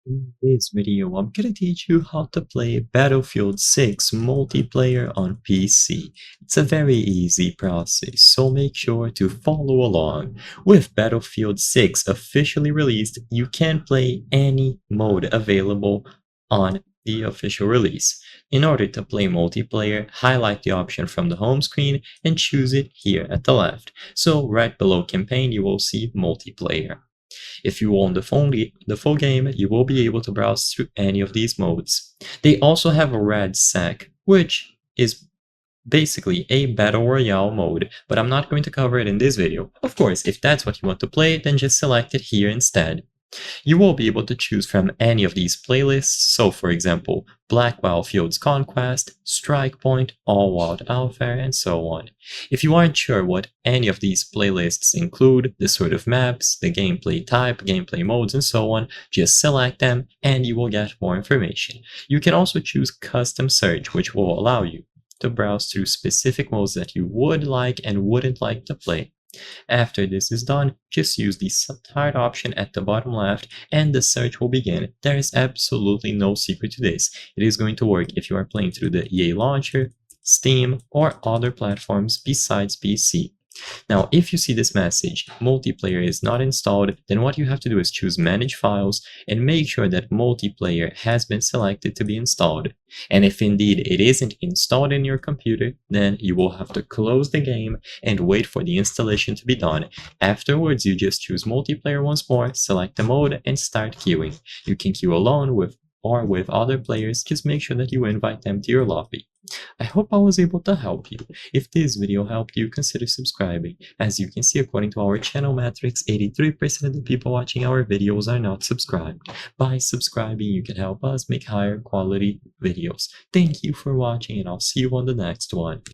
In this video, I'm gonna teach you how to play Battlefield 6 multiplayer on PC. It's a very easy process, so make sure to follow along. With Battlefield 6 officially released, you can play any mode available on the official release. In order to play multiplayer, highlight the option from the home screen and choose it here at the left. So right below campaign, you will see multiplayer. If you own the full game, you will be able to browse through any of these modes. They also have a RADSEC, which is basically a battle royale mode, but I'm not going to cover it in this video. Of course, if that's what you want to play, then just select it here instead. You will be able to choose from any of these playlists, so for example, Blackwell Fields Conquest, Strike Point, All Out Alpha, and so on. If you aren't sure what any of these playlists include, the sort of maps, the gameplay type, gameplay modes, and so on, just select them and you will get more information. You can also choose Custom Search, which will allow you to browse through specific modes that you would like and wouldn't like to play. After this is done, just use the subtitle option at the bottom left and the search will begin. There is absolutely no secret to this. It is going to work if you are playing through the EA Launcher, Steam, or other platforms besides PC. Now, if you see this message, multiplayer is not installed, then what you have to do is choose manage files and make sure that multiplayer has been selected to be installed. And if indeed it isn't installed in your computer, then you will have to close the game and wait for the installation to be done. Afterwards, you just choose multiplayer once more, select the mode, and start queuing. You can queue alone or with other players, just make sure that you invite them to your lobby. I hope I was able to help you. If this video helped you, consider subscribing. As you can see, according to our channel metrics, 83% of the people watching our videos are not subscribed. By subscribing, you can help us make higher quality videos. Thank you for watching and I'll see you on the next one.